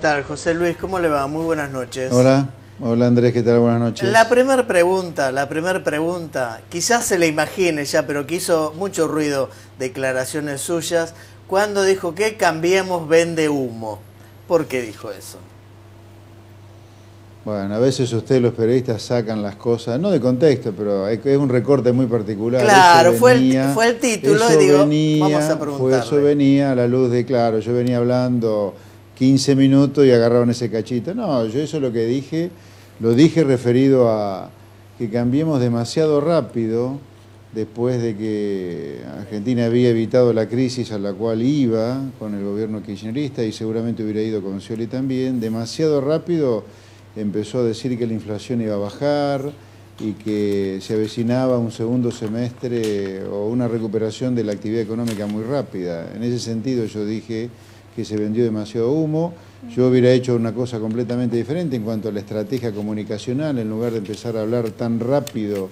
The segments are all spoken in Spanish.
tal? José Luis, ¿cómo le va? Muy buenas noches. Hola, hola Andrés, ¿qué tal? Buenas noches. La primera pregunta, quizás se le imagine ya, pero que hizo mucho ruido declaraciones suyas, cuando dijo que Cambiemos vende humo. ¿Por qué dijo eso? Bueno, a veces ustedes los periodistas sacan las cosas, no de contexto, pero es un recorte muy particular. Claro, fue el título y digo, vamos a preguntarle. Eso venía a la luz de, claro, yo venía hablando 15 minutos y agarraron ese cachito. No, yo eso lo que dije, lo dije referido a que cambiemos demasiado rápido después de que Argentina había evitado la crisis a la cual iba con el gobierno kirchnerista y seguramente hubiera ido con Scioli también, demasiado rápido. Empezó a decir que la inflación iba a bajar y que se avecinaba un segundo semestre o una recuperación de la actividad económica muy rápida. En ese sentido yo dije que se vendió demasiado humo. Yo hubiera hecho una cosa completamente diferente en cuanto a la estrategia comunicacional. En lugar de empezar a hablar tan rápido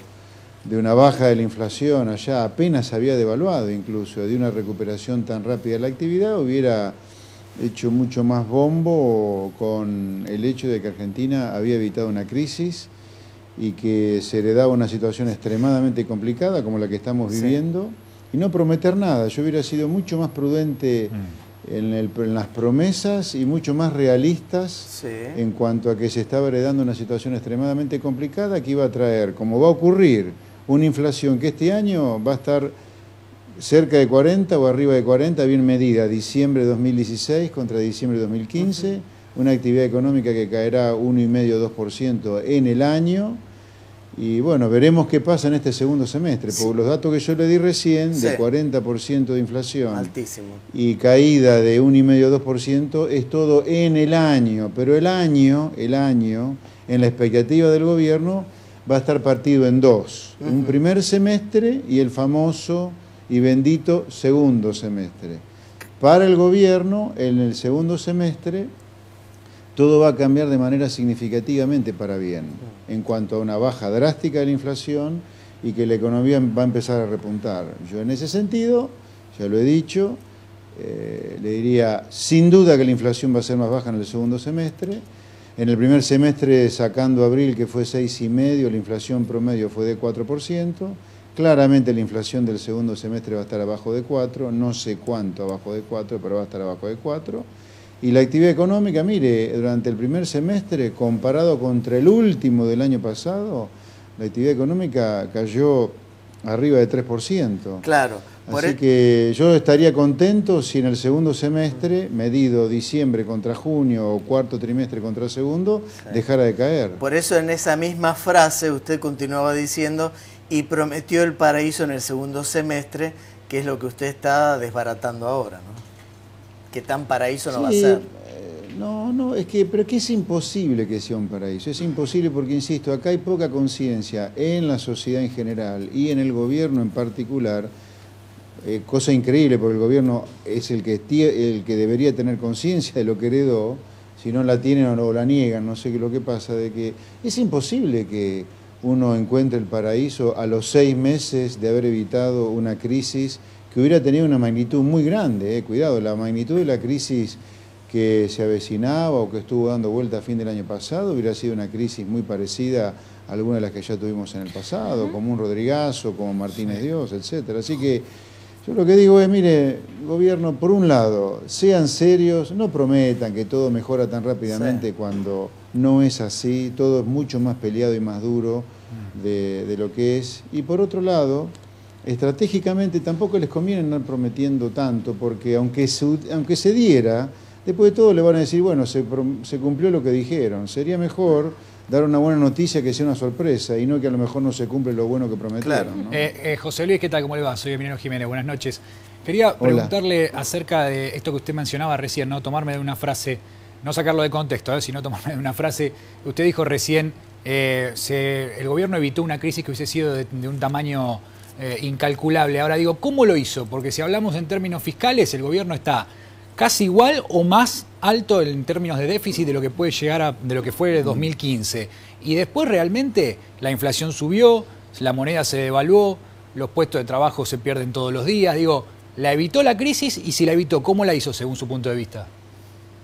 de una baja de la inflación, allá apenas había devaluado incluso, de una recuperación tan rápida de la actividad, hubiera hecho mucho más bombo con el hecho de que Argentina había evitado una crisis y que se heredaba una situación extremadamente complicada como la que estamos viviendo, y no prometer nada. Yo hubiera sido mucho más prudente en las promesas y mucho más realistas en cuanto a que se estaba heredando una situación extremadamente complicada que iba a traer, como va a ocurrir, una inflación que este año va a estar cerca de 40 o arriba de 40, bien medida, diciembre de 2016 contra diciembre de 2015, una actividad económica que caerá 1,5-2% en el año, y bueno, veremos qué pasa en este segundo semestre, porque los datos que yo le di recién, de 40% de inflación, altísimo, y caída de 1,5-2%, es todo en el año, pero el año, en la expectativa del gobierno, va a estar partido en dos, un primer semestre y el famoso y bendito segundo semestre. Para el gobierno, en el segundo semestre, todo va a cambiar de manera significativamente para bien, en cuanto a una baja drástica de la inflación y que la economía va a empezar a repuntar. Yo en ese sentido, ya lo he dicho, le diría sin duda que la inflación va a ser más baja en el segundo semestre. En el primer semestre, sacando abril, que fue 6,5%, la inflación promedio fue de 4%. Claramente la inflación del segundo semestre va a estar abajo de 4, no sé cuánto abajo de 4, pero va a estar abajo de 4. Y la actividad económica, mire, durante el primer semestre, comparado contra el último del año pasado, la actividad económica cayó arriba de 3%. Claro. Así que yo estaría contento si en el segundo semestre, medido diciembre contra junio o cuarto trimestre contra segundo, dejara de caer. Por eso en esa misma frase usted continuaba diciendo y prometió el paraíso en el segundo semestre, que es lo que usted está desbaratando ahora, ¿no? Que tan paraíso no va a ser. Pero que es imposible que sea un paraíso. Es imposible porque, insisto, acá hay poca conciencia en la sociedad en general y en el gobierno en particular. Cosa increíble, porque el gobierno es el que debería tener conciencia de lo que heredó. Si no la tienen o la niegan, no sé qué es lo que pasa, de que es imposible que uno encuentre el paraíso a los 6 meses de haber evitado una crisis que hubiera tenido una magnitud muy grande. Cuidado, la magnitud de la crisis que se avecinaba o que estuvo dando vuelta a fin del año pasado hubiera sido una crisis muy parecida a alguna de las que ya tuvimos en el pasado, como un Rodrigazo, como Martínez Dios, etcétera. Así que yo lo que digo es, mire, gobierno, por un lado, sean serios, no prometan que todo mejora tan rápidamente cuando no es así, todo es mucho más peleado y más duro de lo que es. Y por otro lado, estratégicamente tampoco les conviene andar prometiendo tanto, porque aunque se diera, después de todo le van a decir, bueno, se cumplió lo que dijeron. Sería mejor dar una buena noticia que sea una sorpresa y no que a lo mejor no se cumple lo bueno que prometieron. Claro. ¿No? José Luis, ¿qué tal? ¿Cómo le va? Soy Emiliano Jiménez, buenas noches. Quería preguntarle acerca de esto que usted mencionaba recién, ¿no? Tomarme de una frase, no sacarlo de contexto, sino tomarme de una frase. Usted dijo recién, el gobierno evitó una crisis que hubiese sido de un tamaño incalculable. Ahora digo, ¿cómo lo hizo? Porque si hablamos en términos fiscales, el gobierno está casi igual o más alto en términos de déficit de lo que puede llegar de lo que fue el 2015. Y después realmente la inflación subió, la moneda se devaluó, los puestos de trabajo se pierden todos los días. Digo, ¿la evitó la crisis? Y si la evitó, ¿cómo la hizo según su punto de vista?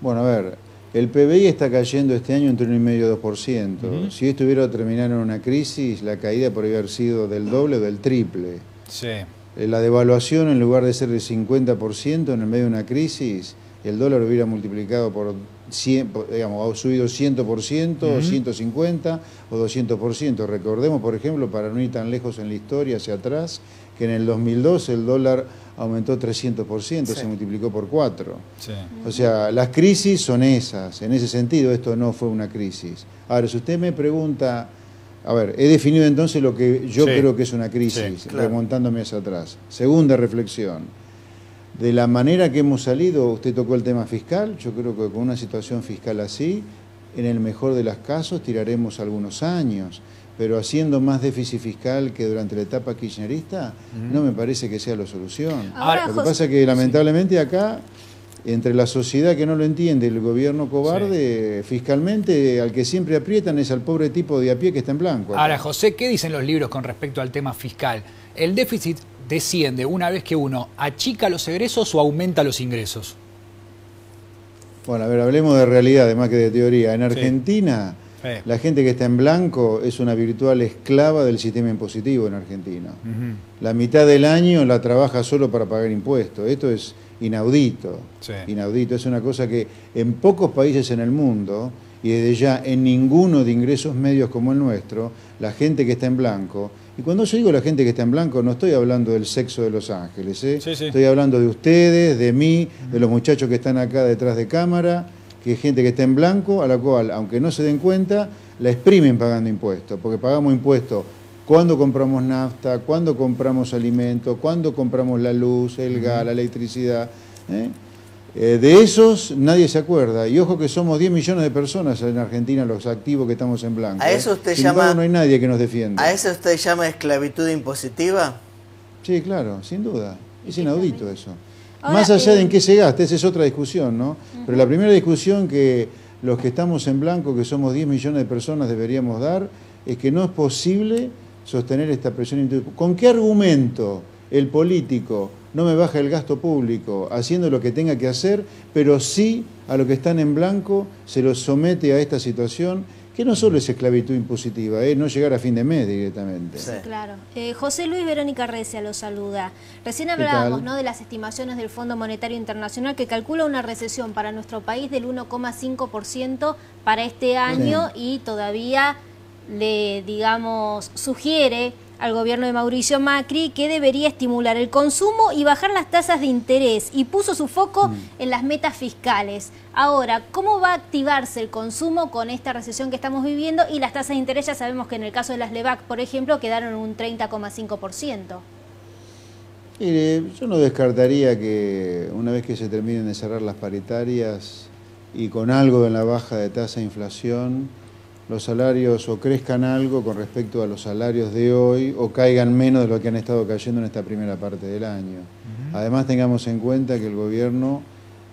Bueno, a ver, El PBI está cayendo este año entre 1,5 y 2%. Si esto hubiera terminado en una crisis, la caída podría haber sido del doble o del triple. Sí. La devaluación, en lugar de ser del 50% en el medio de una crisis, el dólar hubiera multiplicado por 100, digamos, ha subido 100%, 150 o 200%. Recordemos, por ejemplo, para no ir tan lejos en la historia, hacia atrás, que en el 2002 el dólar aumentó 300%, se multiplicó por 4. Sí. O sea, las crisis son esas. En ese sentido, esto no fue una crisis. Ahora, si usted me pregunta, a ver, he definido entonces lo que yo creo que es una crisis, remontándome hacia atrás. Segunda reflexión. De la manera que hemos salido, usted tocó el tema fiscal, yo creo que con una situación fiscal así, en el mejor de los casos tiraremos algunos años, pero haciendo más déficit fiscal que durante la etapa kirchnerista, no me parece que sea la solución. Ahora, lo que pasa es que lamentablemente acá, entre la sociedad que no lo entiende y el gobierno cobarde, fiscalmente al que siempre aprietan es al pobre tipo de a pie que está en blanco. Ahora, José, ¿qué dicen los libros con respecto al tema fiscal? ¿El déficit desciende una vez que uno achica los egresos o aumenta los ingresos? Bueno, a ver, hablemos de realidad, además que de teoría. En Argentina, la gente que está en blanco es una virtual esclava del sistema impositivo en Argentina. La mitad del año la trabaja solo para pagar impuestos. Esto es inaudito, inaudito. Es una cosa que en pocos países en el mundo, y desde ya en ninguno de ingresos medios como el nuestro, la gente que está en blanco, y cuando yo digo la gente que está en blanco, no estoy hablando del sexo de Los Ángeles, estoy hablando de ustedes, de mí, de los muchachos que están acá detrás de cámara, que es gente que está en blanco, a la cual, aunque no se den cuenta, la exprimen pagando impuestos, porque pagamos impuestos cuando compramos nafta, cuando compramos alimentos, cuando compramos la luz, el gas, la electricidad. De esos nadie se acuerda. Y ojo que somos 10 millones de personas en Argentina los activos que estamos en blanco. ¿A eso usted Sin llama, embargo, no hay nadie que nos defienda. ¿A eso usted llama esclavitud impositiva? Sí, claro, sin duda. Es inaudito eso. Ahora, más allá de en qué se gasta, esa es otra discusión, ¿no? Pero la primera discusión que los que estamos en blanco, que somos 10 millones de personas, deberíamos dar, es que no es posible sostener esta presión impositiva. ¿Con qué argumento el político no me baja el gasto público haciendo lo que tenga que hacer, pero sí a los que están en blanco se los somete a esta situación, que no solo es esclavitud impositiva, no llegar a fin de mes directamente? Sí, claro. José Luis Verónica Recia lo saluda. Recién hablábamos, ¿no?, de las estimaciones del Fondo Monetario Internacional, que calcula una recesión para nuestro país del 1,5% para este año, y todavía le, digamos, sugiere al gobierno de Mauricio Macri que debería estimular el consumo y bajar las tasas de interés, y puso su foco en las metas fiscales. Ahora, ¿cómo va a activarse el consumo con esta recesión que estamos viviendo? Y las tasas de interés, ya sabemos que en el caso de las LEVAC, por ejemplo, quedaron en un 30,5%. Mire, yo no descartaría que una vez que se terminen de cerrar las paritarias y con algo de la baja de tasa de inflación, los salarios o crezcan algo con respecto a los salarios de hoy o caigan menos de lo que han estado cayendo en esta primera parte del año. Además, tengamos en cuenta que el gobierno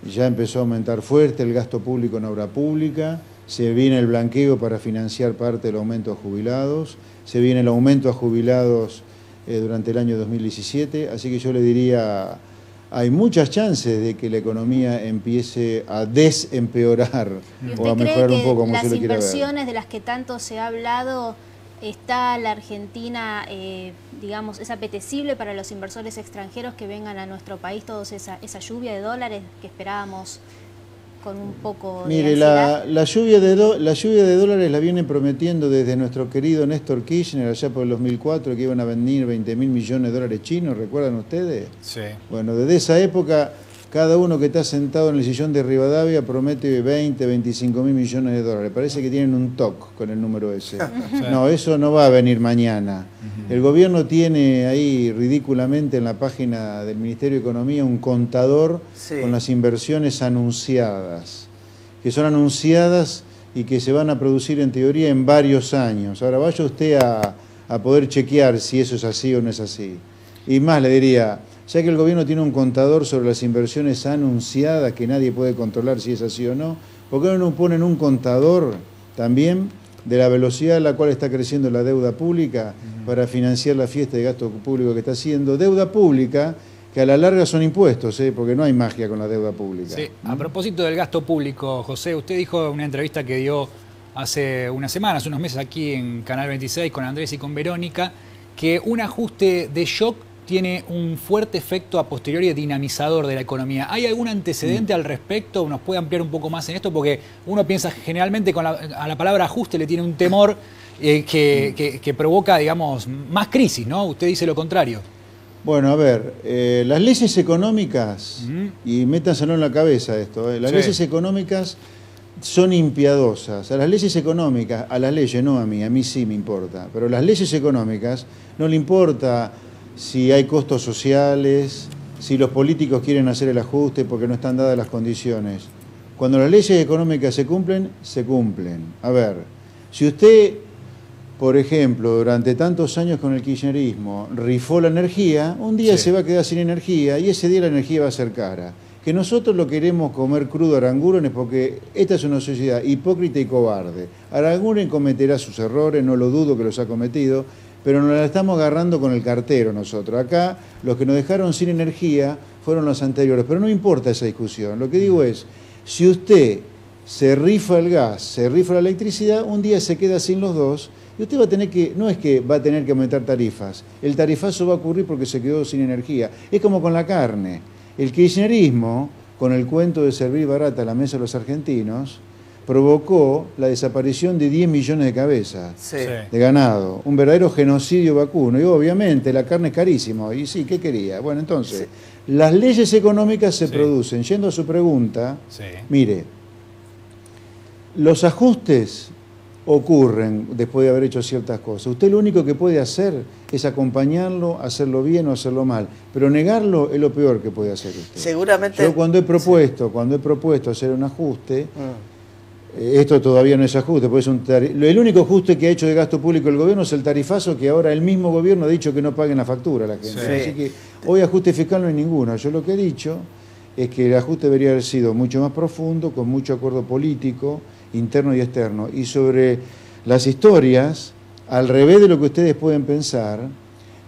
ya empezó a aumentar fuerte el gasto público en obra pública, se viene el blanqueo para financiar parte del aumento a jubilados, se viene el aumento a jubilados durante el año 2017, así que yo le diría, hay muchas chances de que la economía empiece a desempeorar o a mejorar un poco, como se lo quiera ver. ¿Las inversiones de las que tanto se ha hablado, está la Argentina, digamos, es apetecible para los inversores extranjeros que vengan a nuestro país, toda esa lluvia de dólares que esperábamos con un poco de ansiedad? La lluvia de dólares la vienen prometiendo desde nuestro querido Néstor Kirchner allá por el 2004, que iban a venir 20.000 millones de dólares chinos, ¿recuerdan ustedes? Sí. Bueno, desde esa época, cada uno que está sentado en el sillón de Rivadavia promete 20, 25.000 millones de dólares. Parece que tienen un TOC con el número ese. No, eso no va a venir mañana. El gobierno tiene ahí ridículamente en la página del Ministerio de Economía un contador con las inversiones anunciadas, que son anunciadas y que se van a producir en teoría en varios años. Ahora vaya usted a poder chequear si eso es así o no es así. Y más le diría, ya que el gobierno tiene un contador sobre las inversiones anunciadas que nadie puede controlar si es así o no, ¿por qué no ponen un contador también de la velocidad a la cual está creciendo la deuda pública para financiar la fiesta de gasto público que está haciendo? Deuda pública que a la larga son impuestos, porque no hay magia con la deuda pública. Sí. A propósito del gasto público, José, usted dijo en una entrevista que dio hace unas semanas, unos meses aquí en Canal 26 con Andrés y con Verónica, que un ajuste de shock tiene un fuerte efecto a posteriori dinamizador de la economía. ¿Hay algún antecedente al respecto? ¿Nos puede ampliar un poco más en esto? Porque uno piensa generalmente a la palabra ajuste le tiene un temor que provoca, digamos, más crisis, ¿no? Usted dice lo contrario. Bueno, a ver, las leyes económicas, y métanselo en la cabeza esto, las leyes económicas son impiadosas. A las leyes económicas, a las leyes, no a mí sí me importa, pero las leyes económicas no le importa si hay costos sociales, si los políticos quieren hacer el ajuste porque no están dadas las condiciones. Cuando las leyes económicas se cumplen, se cumplen. A ver, si usted, por ejemplo, durante tantos años con el kirchnerismo rifó la energía, un día se va a quedar sin energía y ese día la energía va a ser cara. Que nosotros lo queremos comer crudo a Aranguren es porque esta es una sociedad hipócrita y cobarde. Aranguren cometerá sus errores, no lo dudo que los ha cometido, pero nos la estamos agarrando con el cartero nosotros. Acá los que nos dejaron sin energía fueron los anteriores, pero no importa esa discusión. Lo que digo es, si usted se rifa el gas, se rifa la electricidad, un día se queda sin los dos y usted va a tener que, no es que va a tener que aumentar tarifas, el tarifazo va a ocurrir porque se quedó sin energía. Es como con la carne. El kirchnerismo, con el cuento de servir barata a la mesa de los argentinos, provocó la desaparición de 10 millones de cabezas de ganado, un verdadero genocidio vacuno, y obviamente la carne es carísima, y sí, ¿qué quería? Bueno, entonces, las leyes económicas se producen. Yendo a su pregunta, mire, los ajustes ocurren después de haber hecho ciertas cosas. Usted lo único que puede hacer es acompañarlo, hacerlo bien o hacerlo mal, pero negarlo es lo peor que puede hacer usted. Seguramente. Yo cuando he propuesto hacer un ajuste, esto todavía no es ajuste, pues el único ajuste que ha hecho de gasto público el gobierno es el tarifazo, que ahora el mismo gobierno ha dicho que no paguen la factura a la gente. Así que hoy ajuste fiscal no hay ninguno. Yo lo que he dicho es que el ajuste debería haber sido mucho más profundo, con mucho acuerdo político, interno y externo. Y sobre las historias, al revés de lo que ustedes pueden pensar,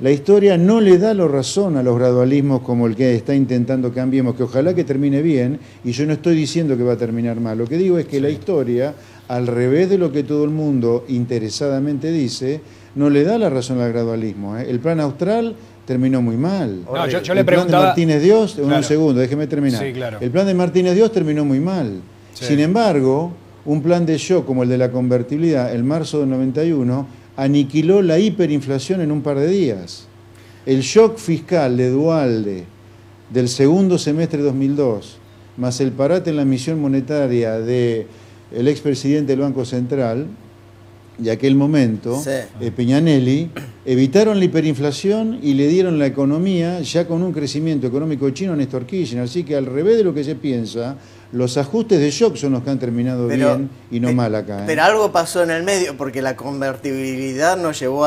la historia no le da la razón a los gradualismos como el que está intentando Cambiemos, que ojalá que termine bien, y yo no estoy diciendo que va a terminar mal. Lo que digo es que la historia, al revés de lo que todo el mundo interesadamente dice, no le da la razón al gradualismo. El plan austral terminó muy mal. No, yo le preguntaba... El plan de Martínez Dios, un segundo, déjeme terminar. Sí, claro. El plan de Martínez Dios terminó muy mal. Sin embargo, un plan de shock como el de la convertibilidad, en marzo del 91, aniquiló la hiperinflación en un par de días. El shock fiscal de Duhalde del segundo semestre de 2002, más el parate en la emisión monetaria del expresidente del Banco Central, de aquel momento, Peñanelli, evitaron la hiperinflación y le dieron la economía ya con un crecimiento económico chino a Néstor Kirchner. Así que al revés de lo que se piensa, los ajustes de shock son los que han terminado bien y no mal acá. Pero algo pasó en el medio, porque la convertibilidad nos llevó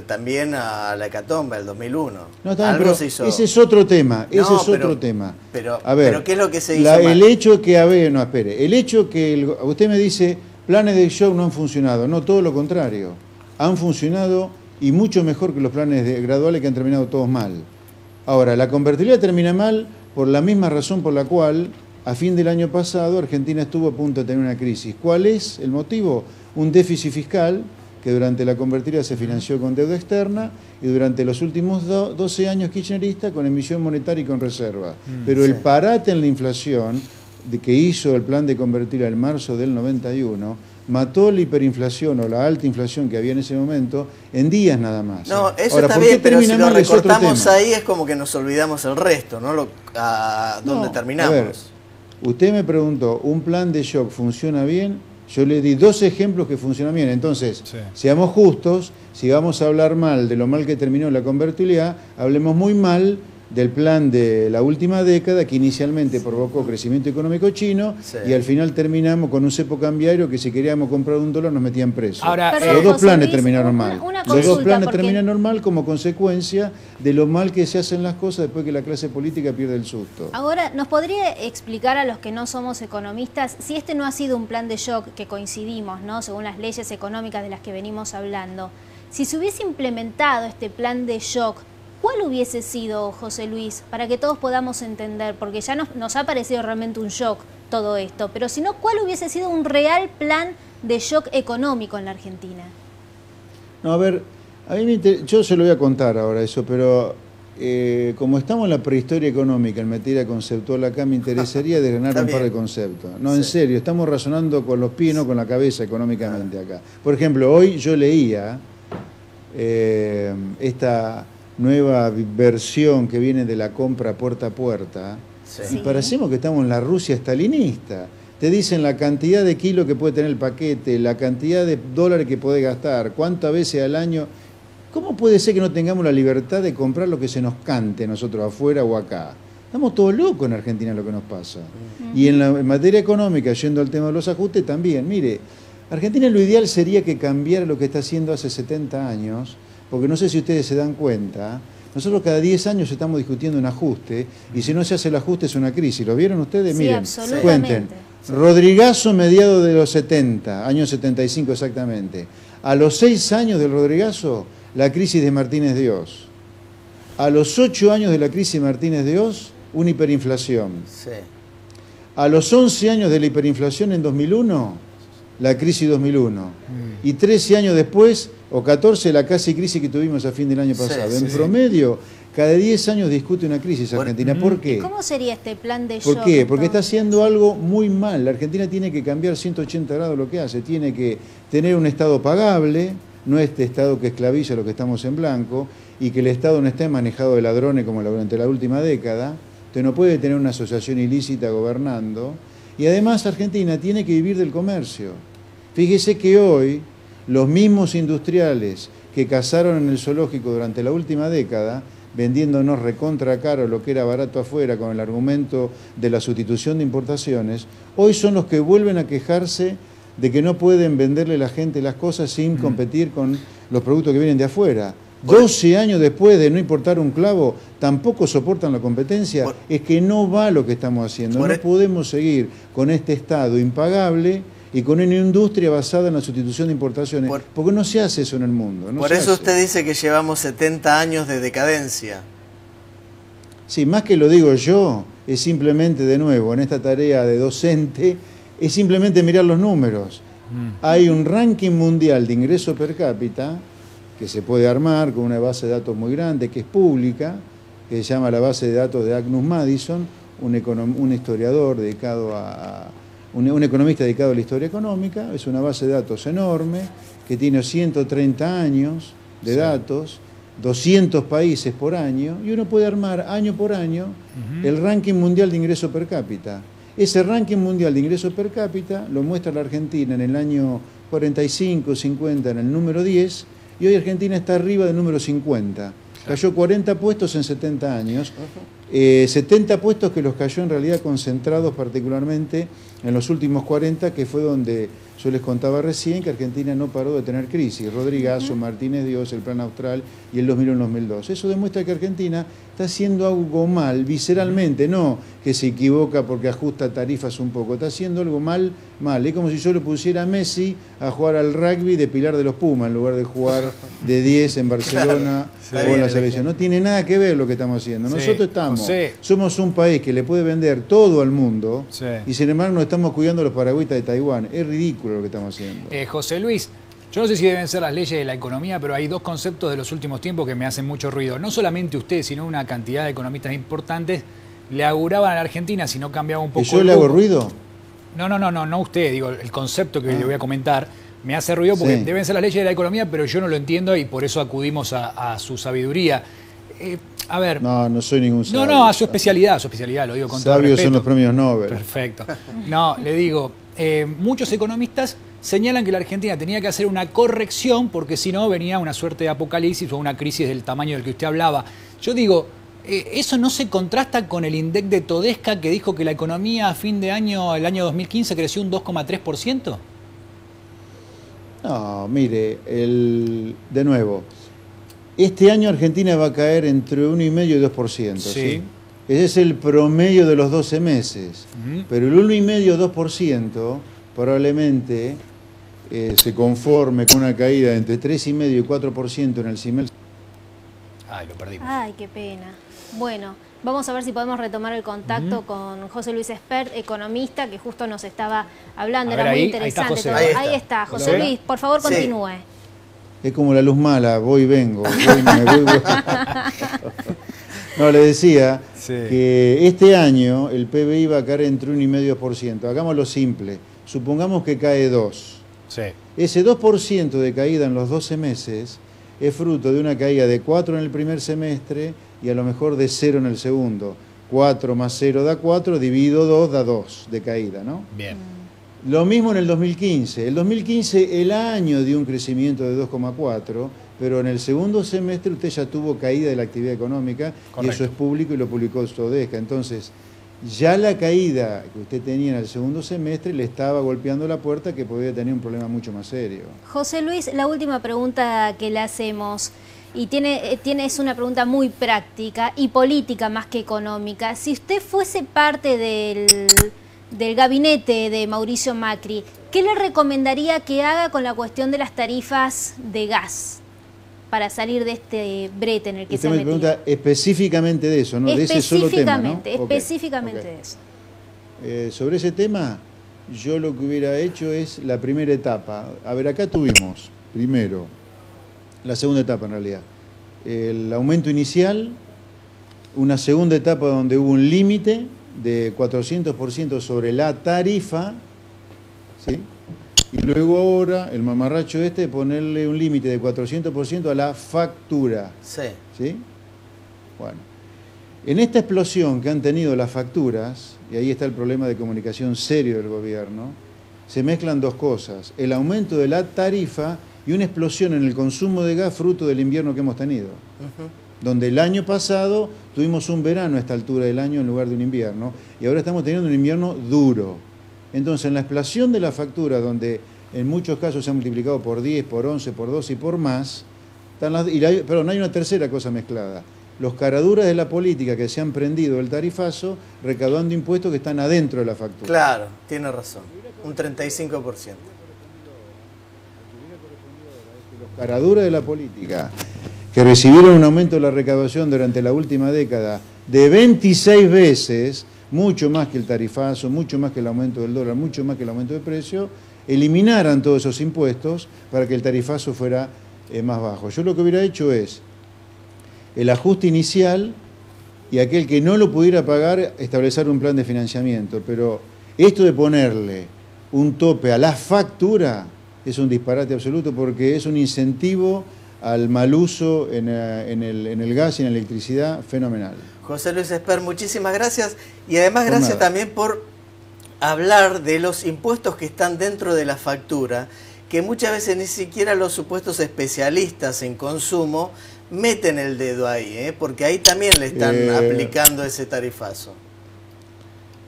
también a la hecatombe, al 2001. No, algo se hizo. Ese es otro tema, otro tema. Pero, a ver, pero ¿qué es lo que se hizo mal? El hecho que, el hecho que usted me dice, planes de shock no han funcionado. No, todo lo contrario. Han funcionado y mucho mejor que los planes graduales que han terminado todos mal. Ahora, la convertibilidad termina mal por la misma razón por la cual a fin del año pasado Argentina estuvo a punto de tener una crisis. ¿Cuál es el motivo? Un déficit fiscal que durante la convertibilidad se financió con deuda externa y durante los últimos 12 años kirchnerista con emisión monetaria y con reserva. Pero el parate en la inflación que hizo el plan de convertibilidad en marzo del 91 mató la hiperinflación o la alta inflación que había en ese momento en días nada más. No, eso está bien, pero si lo recortamos ahí es como que nos olvidamos el resto, ¿no? ¿Dónde terminamos? A ver, usted me preguntó, ¿un plan de shock funciona bien? Yo le di 2 ejemplos que funcionan bien. Entonces, seamos justos, si vamos a hablar mal de lo mal que terminó la convertibilidad, hablemos muy mal del plan de la última década que inicialmente provocó crecimiento económico chino y al final terminamos con un cepo cambiario que si queríamos comprar $1 nos metían preso. Ahora, los dos planes terminaron mal. Los dos planes terminaron mal como consecuencia de lo mal que se hacen las cosas después que la clase política pierde el susto. Ahora, ¿nos podría explicar a los que no somos economistas si este no ha sido un plan de shock que coincidimos, ¿no? Según las leyes económicas de las que venimos hablando? Si se hubiese implementado este plan de shock ¿Cuál hubiese sido, José Luis, para que todos podamos entender? Porque ya nos ha parecido realmente un shock todo esto, pero si no, ¿cuál hubiese sido un real plan de shock económico en la Argentina? No, a ver, yo se lo voy a contar ahora eso, pero como estamos en la prehistoria económica, en materia conceptual acá, me interesaría desgranar un par de conceptos. No, sí. En serio, estamos razonando con los pies, no con la cabeza económicamente acá. Por ejemplo, hoy yo leía esta nueva versión que viene de la compra puerta a puerta, y parecemos que estamos en la Rusia stalinista. Te dicen la cantidad de kilos que puede tener el paquete, la cantidad de dólares que puede gastar, cuántas veces al año. ¿Cómo puede ser que no tengamos la libertad de comprar lo que se nos cante nosotros afuera o acá? Estamos todos locos en Argentina lo que nos pasa. Y en materia económica, yendo al tema de los ajustes, también. Mire, Argentina lo ideal sería que cambiara lo que está haciendo hace 70 años, porque no sé si ustedes se dan cuenta, nosotros cada 10 años estamos discutiendo un ajuste, y si no se hace el ajuste es una crisis. ¿Lo vieron ustedes? Sí, miren, cuenten. Sí. Rodrigazo mediados de los 70, años 75 exactamente. A los 6 años del Rodrigazo, la crisis de Martínez de Oz. A los 8 años de la crisis de Martínez de Oz, una hiperinflación. Sí. A los 11 años de la hiperinflación en 2001, la crisis 2001. Y 13 años después, o 14, la casi crisis que tuvimos a fin del año pasado. En promedio, cada 10 años discute una crisis Argentina. ¿Por qué? ¿Cómo sería este plan de shock? ¿Por qué? Porque está haciendo algo muy mal. La Argentina tiene que cambiar 180 grados lo que hace. Tiene que tener un Estado pagable, no este Estado que esclaviza a los que estamos en blanco, y que el Estado no esté manejado de ladrones como durante la última década. Usted no puede tener una asociación ilícita gobernando. Y además Argentina tiene que vivir del comercio. Fíjese que hoy los mismos industriales que cazaron en el zoológico durante la última década, vendiéndonos recontra caro lo que era barato afuera con el argumento de la sustitución de importaciones, hoy son los que vuelven a quejarse de que no pueden venderle a la gente las cosas sin competir con los productos que vienen de afuera. 12 años después de no importar un clavo, tampoco soportan la competencia. Es que no va lo que estamos haciendo. No podemos seguir con este Estado impagable y con una industria basada en la sustitución de importaciones, porque no se hace eso en el mundo. Por eso usted dice que llevamos 70 años de decadencia. Sí, más que lo digo yo, es simplemente, de nuevo, en esta tarea de docente, es simplemente mirar los números. Hay un ranking mundial de ingreso per cápita que se puede armar con una base de datos muy grande, que es pública, que se llama la base de datos de Agnus Madison, un historiador dedicado un economista dedicado a la historia económica. Es una base de datos enorme, que tiene 130 años de datos, 200 países por año, y uno puede armar año por año el ranking mundial de ingreso per cápita. Ese ranking mundial de ingreso per cápita lo muestra la Argentina en el año 45, 50, en el número 10, y hoy Argentina está arriba del número 50. Cayó 40 puestos en 70 años, 70 puestos que los cayó en realidad concentrados particularmente en los últimos 40, que fue donde yo les contaba recién que Argentina no paró de tener crisis. Rodrigazo, Martínez de Oz, el Plan Austral y el 2001-2002. Eso demuestra que Argentina está haciendo algo mal, visceralmente, no que se equivoca porque ajusta tarifas un poco, está haciendo algo mal. Es como si yo le pusiera a Messi a jugar al rugby de Pilar de los Pumas en lugar de jugar de 10 en Barcelona o en la selección. No tiene nada que ver lo que estamos haciendo. Nosotros somos un país que le puede vender todo al mundo y sin embargo no estamos cuidando los paragüitas de Taiwán. Es ridículo lo que estamos haciendo. José Luis, yo no sé si deben ser las leyes de la economía, pero hay dos conceptos de los últimos tiempos que me hacen mucho ruido. No solamente usted, sino una cantidad de economistas importantes le auguraban a la Argentina, si no cambiaba un poco. ¿Y yo le hago ruido? No usted, digo, el concepto que le voy a comentar me hace ruido porque deben ser las leyes de la economía, pero yo no lo entiendo y por eso acudimos a su sabiduría. A ver. No soy ningún sabio. No, a su especialidad, lo digo con todo respeto. Sabios son los premios Nobel. Perfecto. No, le digo, muchos economistas señalan que la Argentina tenía que hacer una corrección porque si no venía una suerte de apocalipsis o una crisis del tamaño del que usted hablaba. Yo digo, ¿eso no se contrasta con el INDEC de Todesca que dijo que la economía a fin de año, el año 2015, creció un 2,3%? No, mire, de nuevo, este año Argentina va a caer entre 1,5% y 2%, ¿sí? Ese es el promedio de los 12 meses. Pero el 1,5% o 2% probablemente se conforme con una caída de entre 3,5% y 4% en el Ay, lo perdimos. Ay, qué pena. Bueno, vamos a ver si podemos retomar el contacto con José Luis Espert, economista, que justo nos estaba hablando. Era muy interesante todo. Ahí está, José Luis, por favor, continúe. Es como la luz mala, voy y vengo. Voy. No, le decía que este año el PBI va a caer entre 1,5%. Hagámoslo simple. Supongamos que cae 2%. Sí. Ese 2% de caída en los 12 meses es fruto de una caída de 4 en el primer semestre y a lo mejor de 0 en el segundo. 4 más 0 da 4, dividido 2 da 2 de caída, ¿no? Bien. Lo mismo en el 2015. El 2015 el año dio un crecimiento de 2,4, pero en el segundo semestre usted ya tuvo caída de la actividad económica. Correcto. Y eso es público y lo publicó Sodesca. Entonces, ya la caída que usted tenía en el segundo semestre le estaba golpeando la puerta, que podía tener un problema mucho más serio. José Luis, la última pregunta que le hacemos, y es una pregunta muy práctica y política más que económica. Si usted fuese parte del gabinete de Mauricio Macri, ¿qué le recomendaría que haga con la cuestión de las tarifas de gas para salir de este brete en el que se ha metido? Usted me pregunta específicamente de eso, ¿no? De ese solo tema, ¿no? Específicamente Okay. de eso. Sobre ese tema, yo lo que hubiera hecho es la primera etapa. A ver, acá tuvimos, primero, la segunda etapa en realidad, el aumento inicial, una segunda etapa donde hubo un límite de 400% sobre la tarifa, ¿sí? Y luego ahora el mamarracho de ponerle un límite de 400% a la factura. Sí. ¿Sí? Bueno, en esta explosión que han tenido las facturas, y ahí está el problema de comunicación serio del gobierno, se mezclan dos cosas: el aumento de la tarifa y una explosión en el consumo de gas fruto del invierno que hemos tenido. Donde el año pasado tuvimos un verano a esta altura del año en lugar de un invierno, y ahora estamos teniendo un invierno duro. Entonces, en la explosión de la factura, donde en muchos casos se ha multiplicado por 10, por 11, por 12 y por más, perdón, hay una tercera cosa mezclada: los caraduras de la política que se han prendido del tarifazo recaudando impuestos que están adentro de la factura. Claro, tiene razón, un 35%. Los caraduras de la política que recibieron un aumento de la recaudación durante la última década de 26 veces, mucho más que el tarifazo, mucho más que el aumento del dólar, mucho más que el aumento de precio, eliminaran todos esos impuestos para que el tarifazo fuera más bajo. Yo lo que hubiera hecho es el ajuste inicial, y aquel que no lo pudiera pagar, establecer un plan de financiamiento. Pero esto de ponerle un tope a la factura es un disparate absoluto, porque es un incentivo al mal uso en el gas y en la electricidad fenomenal. José Luis Espert, muchísimas gracias, y además gracias también por hablar de los impuestos que están dentro de la factura, que muchas veces ni siquiera los supuestos especialistas en consumo meten el dedo ahí, porque ahí también le están aplicando ese tarifazo.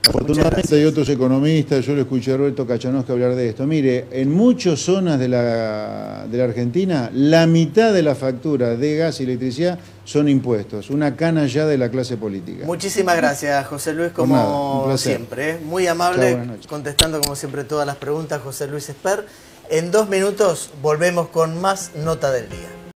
Afortunadamente hay otros economistas, yo lo escuché a Roberto Kachanovski hablar de esto. Mire, en muchas zonas de la Argentina, la mitad de la factura de gas y electricidad son impuestos, una cana ya de la clase política. Muchísimas gracias, José Luis, como siempre. Muy amable, contestando como siempre todas las preguntas, José Luis Espert. En 2 minutos volvemos con más Nota del Día.